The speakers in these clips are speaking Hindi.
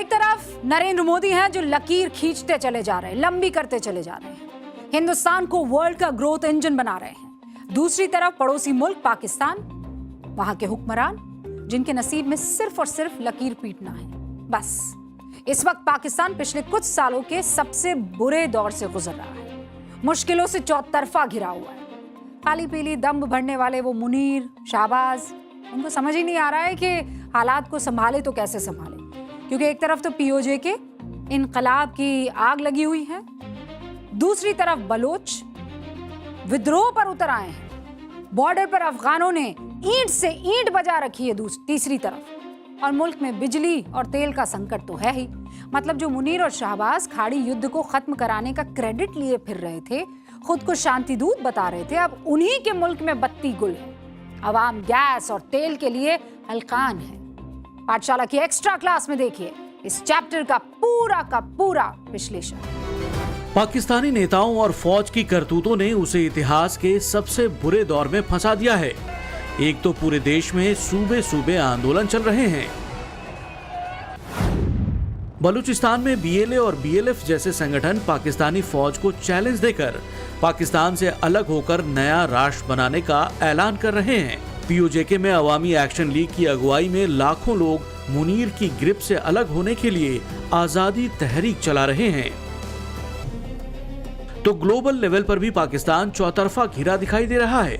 एक तरफ नरेंद्र मोदी हैं जो लकीर खींचते चले जा रहे हैं, लंबी करते चले जा रहे हैं, हिंदुस्तान को वर्ल्ड का ग्रोथ इंजन बना रहे हैं। दूसरी तरफ पड़ोसी मुल्क पाकिस्तान, वहां के हुक्मरान जिनके नसीब में सिर्फ और सिर्फ लकीर पीटना है। बस इस वक्त पाकिस्तान पिछले कुछ सालों के सबसे बुरे दौर से गुजर रहा है, मुश्किलों से चौतरफा घिरा हुआ है। काली पीली दम भरने वाले वो मुनीर, शाहबाज, उनको समझ ही नहीं आ रहा है कि हालात को संभाले तो कैसे संभाले, क्योंकि एक तरफ तो पीओजे के इनकलाब की आग लगी हुई है, दूसरी तरफ बलोच विद्रोह पर उतर आए हैं, बॉर्डर पर अफगानों ने ईंट से ईंट बजा रखी है तीसरी तरफ, और मुल्क में बिजली और तेल का संकट तो है ही। मतलब जो मुनीर और शाहबाज खाड़ी युद्ध को खत्म कराने का क्रेडिट लिए फिर रहे थे, खुद को शांति दूत बता रहे थे, अब उन्हीं के मुल्क में बत्ती गुल है। अवाम गैस और तेल के लिए हलकान है। पाठशाला की एक्स्ट्रा क्लास में देखिए इस चैप्टर का पूरा विश्लेषण। पाकिस्तानी नेताओं और फौज की करतूतों ने उसे इतिहास के सबसे बुरे दौर में फंसा दिया है। एक तो पूरे देश में सूबे सूबे आंदोलन चल रहे हैं। बलूचिस्तान में बीएलए और बीएलएफ जैसे संगठन पाकिस्तानी फौज को चैलेंज देकर पाकिस्तान से अलग होकर नया राष्ट्र बनाने का ऐलान कर रहे हैं। पीओजेके में अवामी एक्शन लीग की अगुवाई में लाखों लोग मुनीर की ग्रिप से अलग होने के लिए आजादी तहरीक चला रहे हैं। तो ग्लोबल लेवल पर भी पाकिस्तान चौतरफा घिरा दिखाई दे रहा है।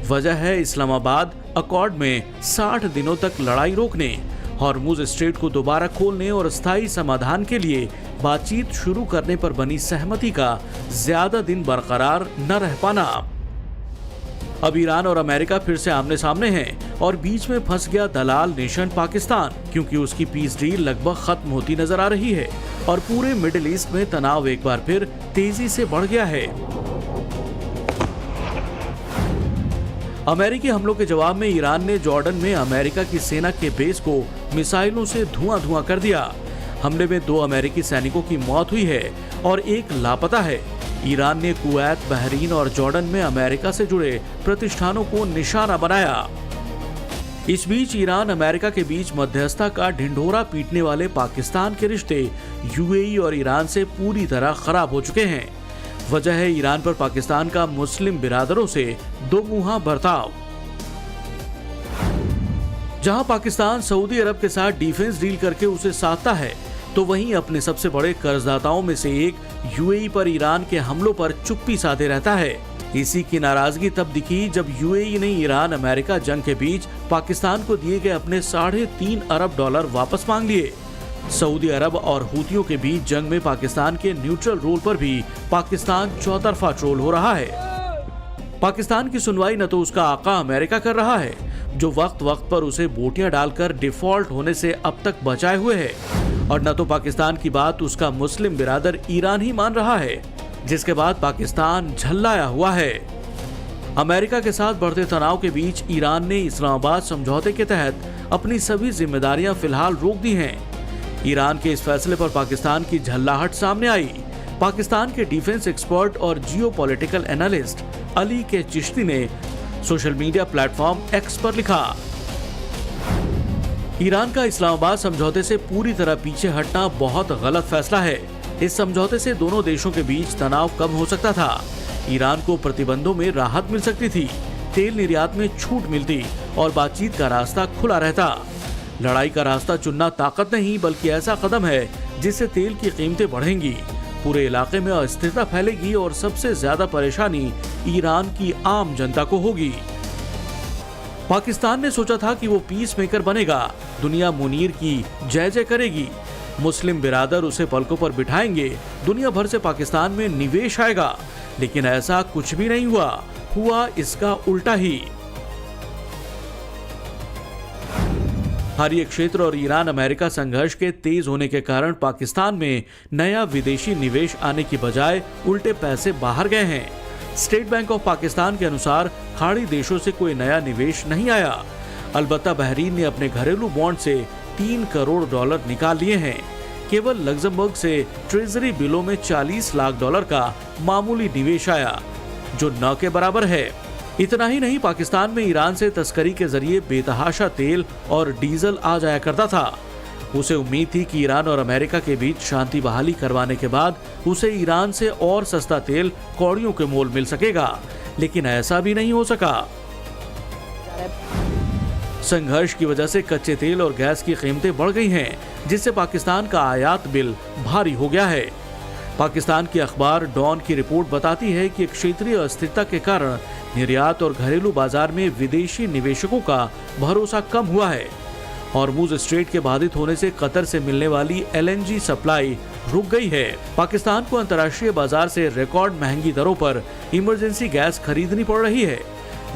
वजह है इस्लामाबाद अकॉर्ड में 60 दिनों तक लड़ाई रोकने, हॉर्मुज स्ट्रेट को दोबारा खोलने और स्थायी समाधान के लिए बातचीत शुरू करने पर बनी सहमति का ज्यादा दिन बरकरार न रह पाना। अब ईरान और अमेरिका फिर से आमने सामने हैं और बीच में फंस गया दलाल नेशन पाकिस्तान, क्योंकि उसकी पीस डील लगभग खत्म होती नजर आ रही है और पूरे मिडिल ईस्ट में तनाव एक बार फिर तेजी से बढ़ गया है। अमेरिकी हमलों के जवाब में ईरान ने जॉर्डन में अमेरिका की सेना के बेस को मिसाइलों से धुआं कर दिया। हमले में 2 अमेरिकी सैनिकों की मौत हुई है और 1 लापता है। ईरान ने कुवैत, बहरीन और जॉर्डन में अमेरिका से जुड़े प्रतिष्ठानों को निशाना बनाया। इस बीच ईरान अमेरिका के बीच मध्यस्थता का ढिंढोरा पीटने वाले पाकिस्तान के रिश्ते यूएई और ईरान से पूरी तरह खराब हो चुके हैं। वजह है ईरान पर पाकिस्तान का मुस्लिम बिरादरों से दोमुहा बर्ताव। जहां पाकिस्तान सऊदी अरब के साथ डिफेंस डील करके उसे साधता है, तो वहीं अपने सबसे बड़े कर्जदाताओं में से एक यूएई पर ईरान के हमलों पर चुप्पी साधे रहता है। इसी की नाराजगी तब दिखी जब यूएई ने ईरान अमेरिका जंग के बीच पाकिस्तान को दिए गए अपने $3.5 अरब वापस मांग लिए। सऊदी अरब और हूतियों के बीच जंग में पाकिस्तान के न्यूट्रल रोल पर भी पाकिस्तान चौतरफा ट्रोल हो रहा है। पाकिस्तान की सुनवाई न तो उसका आका अमेरिका कर रहा है, जो वक्त वक्त पर उसे बोटियां डालकर डिफॉल्ट होने से अब तक बचाए हुए है, और न तो पाकिस्तान की बात उसका मुस्लिम बिरादर ईरान ही मान रहा है, जिसके बाद पाकिस्तान झल्लाया हुआ है। अमेरिका के साथ बढ़ते तनाव के बीच ईरान ने इस्लामाबाद समझौते के तहत अपनी सभी जिम्मेदारियां फिलहाल रोक दी हैं। ईरान के इस फैसले पर पाकिस्तान की झल्लाहट सामने आई। पाकिस्तान के डिफेंस एक्सपर्ट और जियोपॉलिटिकल एनालिस्ट अली के चिश्ती ने सोशल मीडिया प्लेटफॉर्म एक्स पर लिखा, ईरान का इस्लामाबाद समझौते से पूरी तरह पीछे हटना बहुत गलत फैसला है। इस समझौते से दोनों देशों के बीच तनाव कम हो सकता था, ईरान को प्रतिबंधों में राहत मिल सकती थी, तेल निर्यात में छूट मिलती और बातचीत का रास्ता खुला रहता। लड़ाई का रास्ता चुनना ताकत नहीं, बल्कि ऐसा कदम है जिससे तेल की कीमतें बढ़ेंगी, पूरे इलाके में अस्थिरता फैलेगी और सबसे ज्यादा परेशानी ईरान की आम जनता को होगी। पाकिस्तान ने सोचा था कि वो पीस मेकर बनेगा, दुनिया मुनीर की जय जय करेगी, मुस्लिम बिरादर उसे पलकों पर बिठाएंगे, दुनिया भर से पाकिस्तान में निवेश आएगा, लेकिन ऐसा कुछ भी नहीं हुआ इसका उल्टा ही। हारिए क्षेत्र और ईरान अमेरिका संघर्ष के तेज होने के कारण पाकिस्तान में नया विदेशी निवेश आने की बजाय उल्टे पैसे बाहर गए हैं। स्टेट बैंक ऑफ पाकिस्तान के अनुसार खाड़ी देशों से कोई नया निवेश नहीं आया। अलबत्ता बहरीन ने अपने घरेलू बॉन्ड से $3 करोड़ निकाल लिए हैं। केवल लग्जमबर्ग से ट्रेजरी बिलों में $40 लाख का मामूली निवेश आया, जो न के बराबर है। इतना ही नहीं, पाकिस्तान में ईरान से तस्करी के जरिए बेतहाशा तेल और डीजल आ जाया करता था। उसे उम्मीद थी कि ईरान और अमेरिका के बीच शांति बहाली करवाने के बाद उसे ईरान से और सस्ता तेल कौड़ियों के मोल मिल सकेगा, लेकिन ऐसा भी नहीं हो सका। संघर्ष की वजह से कच्चे तेल और गैस की कीमतें बढ़ गई हैं, जिससे पाकिस्तान का आयात बिल भारी हो गया है। पाकिस्तान की अखबार डॉन की रिपोर्ट बताती है कि क्षेत्रीय अस्थिरता के कारण निर्यात और घरेलू बाजार में विदेशी निवेशकों का भरोसा कम हुआ है। हॉर्मुज स्ट्रेट के बाधित होने से कतर से मिलने वाली LNG सप्लाई रुक गई है। पाकिस्तान को अंतर्राष्ट्रीय बाजार से रिकॉर्ड महंगी दरों पर इमरजेंसी गैस खरीदनी पड़ रही है,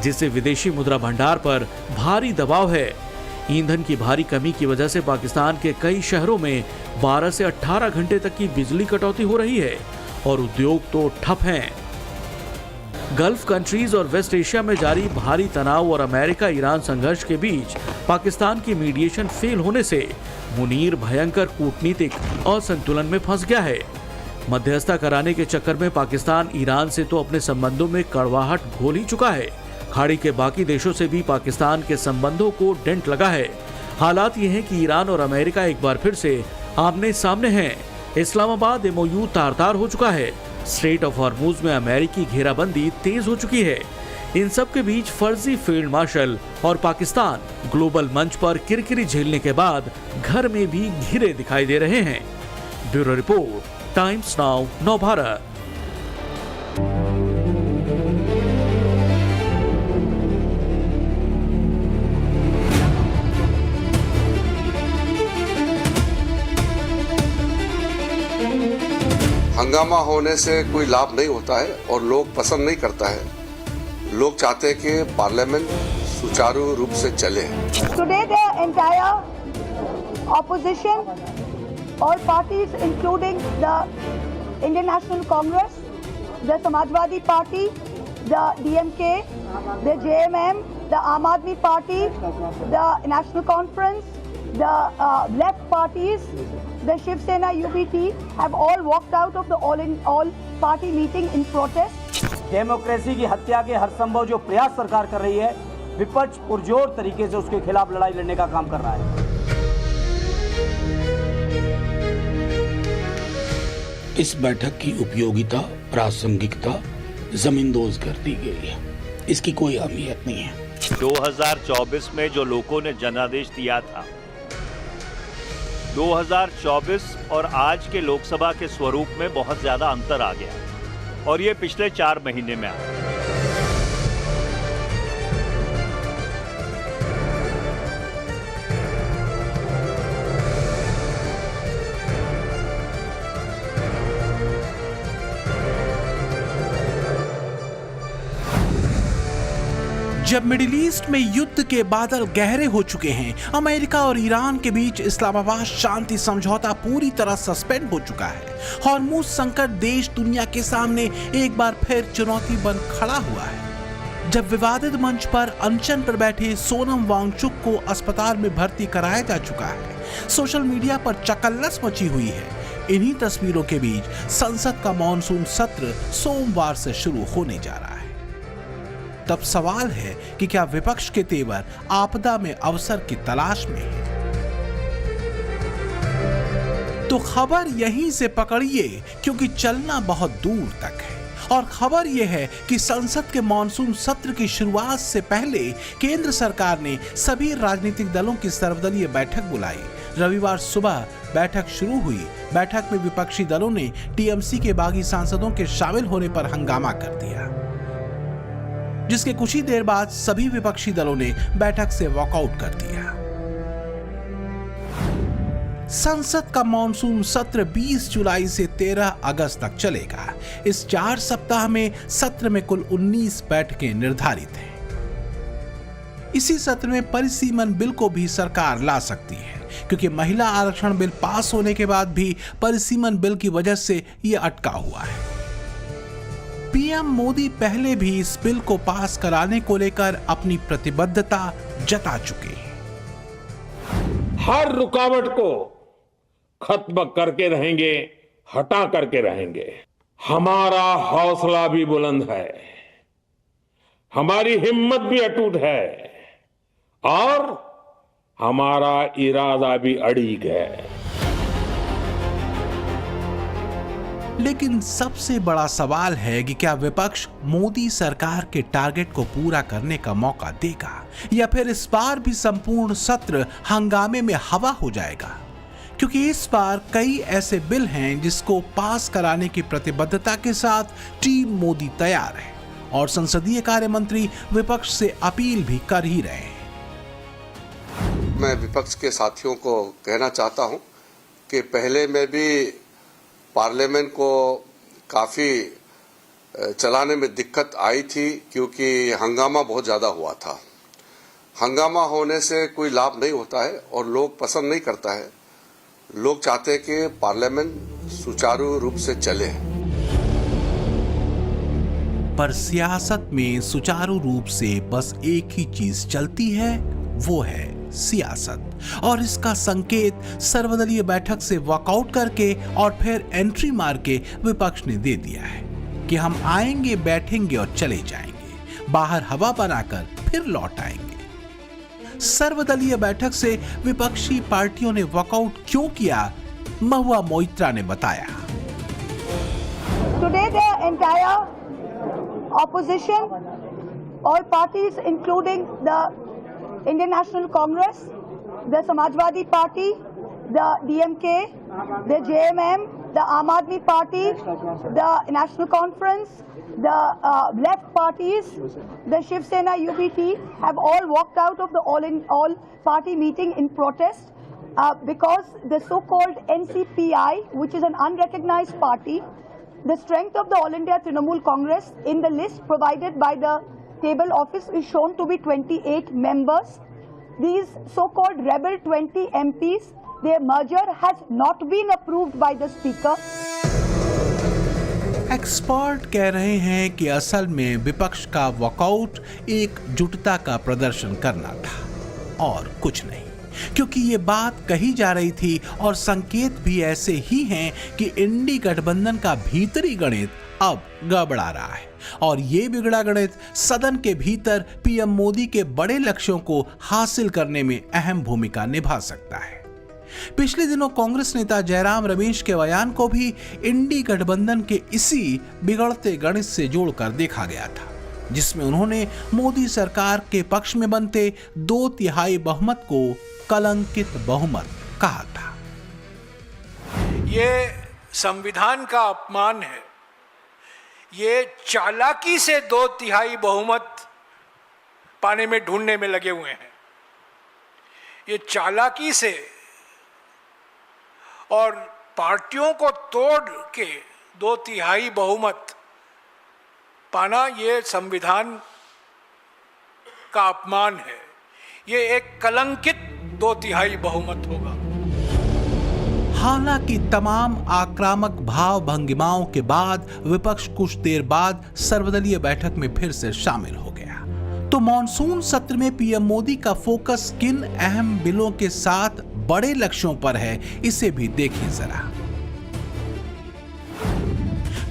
जिससे विदेशी मुद्रा भंडार पर भारी दबाव है। ईंधन की भारी कमी की वजह से पाकिस्तान के कई शहरों में 12 से 18 घंटे तक की बिजली कटौती हो रही है और उद्योग तो ठप हैं। गल्फ कंट्रीज और वेस्ट एशिया में जारी भारी तनाव और अमेरिका ईरान संघर्ष के बीच पाकिस्तान की मीडिएशन फेल होने से मुनीर भयंकर कूटनीतिक असंतुलन में फंस गया है। मध्यस्थता कराने के चक्कर में पाकिस्तान ईरान से तो अपने संबंधों में कड़वाहट घोल ही चुका है, खाड़ी के बाकी देशों से भी पाकिस्तान के संबंधों को डेंट लगा है। हालात ये हैं कि ईरान और अमेरिका एक बार फिर से आमने सामने हैं। इस्लामाबाद MOU तार-तार हो चुका है। स्ट्रेट ऑफ हॉर्मुज में अमेरिकी घेराबंदी तेज हो चुकी है। इन सब के बीच फर्जी फील्ड मार्शल और पाकिस्तान ग्लोबल मंच पर किरकिरी झेलने के बाद घर में भी घिरे दिखाई दे रहे हैं। ब्यूरो रिपोर्ट, टाइम्स नाउ, नव भारत। हंगामा होने से कोई लाभ नहीं होता है और लोग पसंद नहीं करता है। लोग चाहते हैं कि पार्लियामेंट सुचारू रूप से चले। Today the entire opposition, all parties including the Indian National Congress, the Samajwadi Party, the DMK, the JMM, the Aam Aadmi Party, the National Conference, the left parties, the Shiv Sena UBT have all walked out of the all party meeting in protest. Democracy की हत्या के हर संभव जो प्रयास सरकार कर रही है, विपक्ष पुरजोर तरीके से उसके खिलाफ लड़ाई लड़ने का काम कर रहा है। इस बैठक की उपयोगिता, प्रासंगिकता जमींदोज कर दी गई है। इसकी कोई अहमियत नहीं है। 2024 में जो लोगों ने जनादेश दिया था, 2024 और आज के लोकसभा के स्वरूप में बहुत ज्यादा अंतर आ गया और ये पिछले 4 महीने में आया। जब मिडिल ईस्ट में युद्ध के बादल गहरे हो चुके हैं, अमेरिका और ईरान के बीच इस्लामाबाद शांति समझौता पूरी तरह सस्पेंड हो चुका है। हॉर्मुज संकट देश दुनिया के सामने एक बार फिर चुनौती बन खड़ा हुआ है। जब विवादित मंच पर अनशन पर बैठे सोनम वांगचुक को अस्पताल में भर्ती कराया जा चुका है, सोशल मीडिया पर चकल्लस मची हुई है। इन्हीं तस्वीरों के बीच संसद का मॉनसून सत्र सोमवार से शुरू होने जा रहा है। तब सवाल है कि क्या विपक्ष के तेवर आपदा में अवसर की तलाश में है? तो खबर यहीं से पकड़िए, क्योंकि चलना बहुत दूर तक है। और खबर यह है कि संसद के मॉनसून सत्र की शुरुआत से पहले केंद्र सरकार ने सभी राजनीतिक दलों की सर्वदलीय बैठक बुलाई। रविवार सुबह बैठक शुरू हुई। बैठक में विपक्षी दलों ने टीएमसी के बागी सांसदों के शामिल होने पर हंगामा कर दिया, जिसके कुछ ही देर बाद सभी विपक्षी दलों ने बैठक से वॉकआउट कर दिया। संसद का मॉनसून सत्र 20 जुलाई से 13 अगस्त तक चलेगा। इस 4 सप्ताह में सत्र में कुल 19 बैठकें निर्धारित हैं। इसी सत्र में परिसीमन बिल को भी सरकार ला सकती है, क्योंकि महिला आरक्षण बिल पास होने के बाद भी परिसीमन बिल की वजह से यह अटका हुआ है। पीएम मोदी पहले भी इस बिल को पास कराने को लेकर अपनी प्रतिबद्धता जता चुके हैं। हर रुकावट को खत्म करके रहेंगे, हटा करके रहेंगे। हमारा हौसला भी बुलंद है, हमारी हिम्मत भी अटूट है और हमारा इरादा भी अड़िग है। लेकिन सबसे बड़ा सवाल है कि क्या विपक्ष मोदी सरकार के टारगेट को पूरा करने का मौका देगा या फिर इस बार भी संपूर्ण सत्र हंगामे में हवा हो जाएगा, क्योंकि इस बार कई ऐसे बिल हैं जिसको पास कराने की प्रतिबद्धता के साथ टीम मोदी तैयार है और संसदीय कार्य मंत्री विपक्ष से अपील भी कर ही रहे हैं। मैं विपक्ष के साथियों को कहना चाहता हूं कि पहले में भी पार्लियामेंट को काफ़ी चलाने में दिक्कत आई थी, क्योंकि हंगामा बहुत ज़्यादा हुआ था। हंगामा होने से कोई लाभ नहीं होता है और लोग पसंद नहीं करता है। लोग चाहते हैं कि पार्लियामेंट सुचारू रूप से चले। पर सियासत में सुचारू रूप से बस एक ही चीज चलती है, वो है सियासत, और इसका संकेत सर्वदलीय बैठक से वॉकआउट करके और फिर एंट्री मार के विपक्ष ने दे दिया है कि हम आएंगे, बैठेंगे और चले जाएंगे, बाहर हवा बनाकर फिर लौट आएंगे। सर्वदलीय बैठक से विपक्षी पार्टियों ने वॉकआउट क्यों किया, महुआ मोइत्रा ने बताया। Today the entire opposition, all parties including the Indian National Congress, the Samajwadi Party, the DMK, the JMM, the Aam Aadmi Party, the National Conference, the left parties, the Shiv Sena UBT have all walked out of the all party meeting in protest because the so-called NCPI, which is an unrecognized party, the strength of the All India Trinamool Congress in the list provided by the table office is shown to be 28 members. These so-called rebel 20 MPs, their merger has not been approved by the speaker. Expert कह रहे हैं कि असल में विपक्ष का वॉकआउट एकजुटता का प्रदर्शन करना था और कुछ नहीं, क्योंकि ये बात कही जा रही थी और संकेत भी ऐसे ही हैं कि इंडी गठबंधन का भीतरी गणित अब गड़बड़ा रहा है और ये बिगड़ा गणित सदन के भीतर पीएम मोदी के बड़े लक्ष्यों को हासिल करने में अहम भूमिका निभा सकता है। पिछले दिनों कांग्रेस नेता जयराम रमेश के बयान को भी इंडी गठबंधन के इसी बिगड़ते गणित से जोड़कर देखा गया था, जिसमें उन्होंने मोदी सरकार के पक्ष में बनते 2/3 बहुमत को कलंकित बहुमत कहा था। ये संविधान का अपमान है। ये चालाकी से 2/3 बहुमत पाने में ढूंढने में लगे हुए हैं। ये चालाकी से और पार्टियों को तोड़ के 2/3 बहुमत पाना, ये संविधान का अपमान है। ये एक कलंकित 2/3 बहुमत होगा। हालांकि तमाम आक्रामक भाव भंगिमाओं के बाद विपक्ष कुछ देर बाद सर्वदलीय बैठक में फिर से शामिल हो गया, तो मॉनसून सत्र में पीएम मोदी का फोकस किन अहम बिलों के साथ बड़े लक्ष्यों पर है, इसे भी देखें जरा।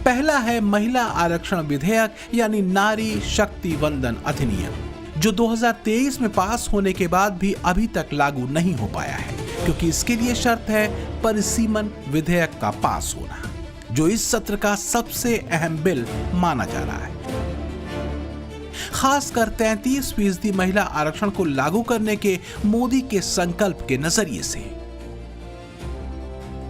पहला है महिला आरक्षण विधेयक यानी नारी शक्ति वंदन अधिनियम, जो 2023 में पास होने के बाद भी अभी तक लागू नहीं हो पाया है, क्योंकि इसके लिए शर्त है परिसीमन विधेयक का पास होना, जो इस सत्र का सबसे अहम बिल माना जा रहा है। खासकर 33% महिला आरक्षण को लागू करने के मोदी के संकल्प के नजरिए से।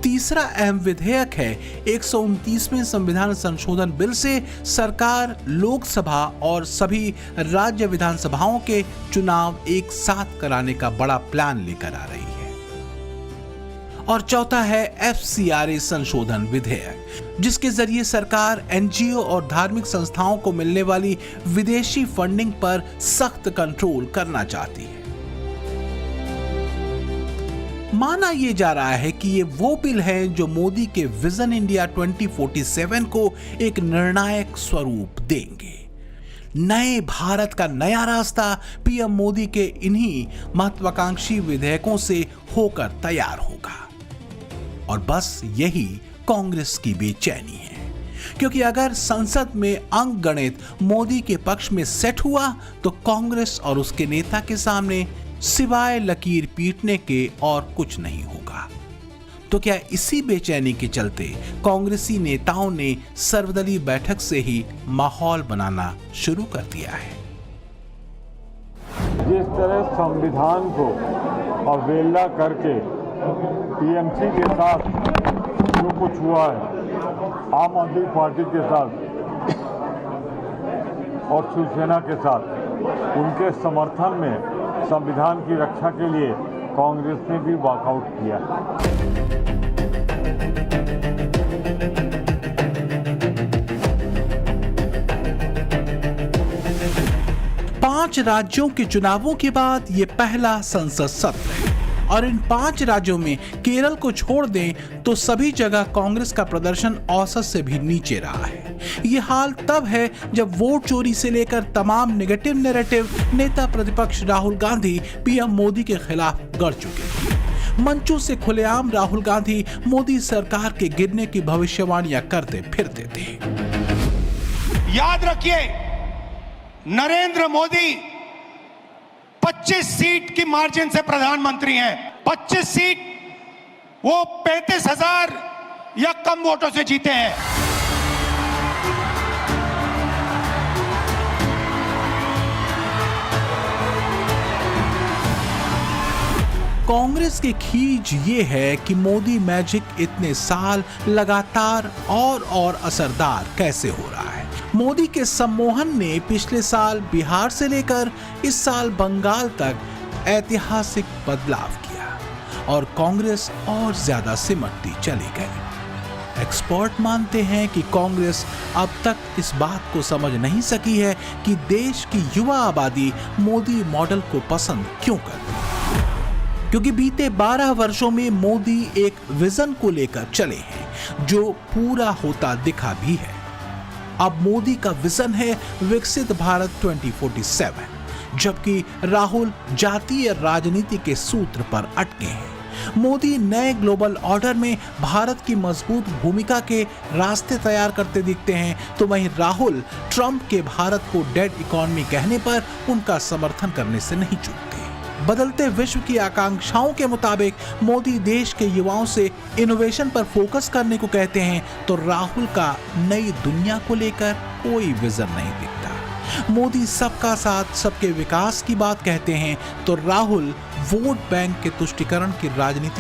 तीसरा अहम विधेयक है 129वें संविधान संशोधन बिल से सरकार लोकसभा और सभी राज्य विधानसभाओं के चुनाव एक साथ कराने का बड़ा प्लान लेकर आ रही है। और चौथा है FCRA संशोधन विधेयक, जिसके जरिए सरकार एनजीओ और धार्मिक संस्थाओं को मिलने वाली विदेशी फंडिंग पर सख्त कंट्रोल करना चाहती है। माना यह जा रहा है कि ये वो बिल हैं जो मोदी के विजन इंडिया 2047 को एक निर्णायक स्वरूप देंगे। नए भारत का नया रास्ता पीएम मोदी के इन्हीं महत्वाकांक्षी विधेयकों से होकर तैयार होगा। और बस यही कांग्रेस की बेचैनी है, क्योंकि अगर संसद में अंक गणित मोदी के पक्ष में सेट हुआ तो कांग्रेस और उसके नेता के सामने सिवाय लकीर पीटने के और कुछ नहीं होगा। तो क्या इसी बेचैनी के चलते कांग्रेसी नेताओं ने सर्वदलीय बैठक से ही माहौल बनाना शुरू कर दिया है? जिस तरह संविधान को अवहेलना करके टीएमसी के साथ जो कुछ हुआ है, आम आदमी पार्टी के साथ और शिवसेना के साथ, उनके समर्थन में संविधान की रक्षा के लिए कांग्रेस ने भी वॉकआउट किया। 5 राज्यों के चुनावों के बाद ये पहला संसद सत्र है और इन 5 राज्यों में केरल को छोड़ दें तो सभी जगह कांग्रेस का प्रदर्शन औसत से भी नीचे रहा है। ये हाल तब है जब वोट चोरी से लेकर तमाम नेगेटिव नैरेटिव नेता प्रतिपक्ष राहुल गांधी पीएम मोदी के खिलाफ गढ़ चुके थे। मंचों से खुलेआम राहुल गांधी मोदी सरकार के गिरने की भविष्यवाणियां करते फिरते थे। याद रखिए, नरेंद्र मोदी 25 सीट की मार्जिन से प्रधानमंत्री हैं। 25 सीट वो 35,000 या कम वोटों से जीते हैं। कांग्रेस की खींच ये है कि मोदी मैजिक इतने साल लगातार और असरदार कैसे हो रहा है। मोदी के सम्मोहन ने पिछले साल बिहार से लेकर इस साल बंगाल तक ऐतिहासिक बदलाव किया और कांग्रेस और ज्यादा सिमटती चली गई। एक्सपर्ट मानते हैं कि कांग्रेस अब तक इस बात को समझ नहीं सकी है कि देश की युवा आबादी मोदी मॉडल को पसंद क्यों करती है, क्योंकि बीते 12 वर्षों में मोदी एक विजन को लेकर चले हैं जो पूरा होता दिखा भी है। अब मोदी का विजन है विकसित भारत 2047, जबकि राहुल जातीय राजनीति के सूत्र पर अटके हैं। मोदी नए ग्लोबल ऑर्डर में भारत की मजबूत भूमिका के रास्ते तैयार करते दिखते हैं, तो वहीं राहुल ट्रंप के भारत को डेड इकोनॉमी कहने पर उनका समर्थन करने से नहीं चूकते। बदलते विश्व की आकांक्षाओं के मुताबिक मोदी देश के युवाओं से इनोवेशन पर फोकस करने को कहते हैं, तो राहुल का नई दुनिया को लेकर कोई विजन नहीं दिखता। मोदी सबका साथ सबके विकास की बात कहते हैं, तो राहुल वोट बैंक के तुष्टीकरण की राजनीति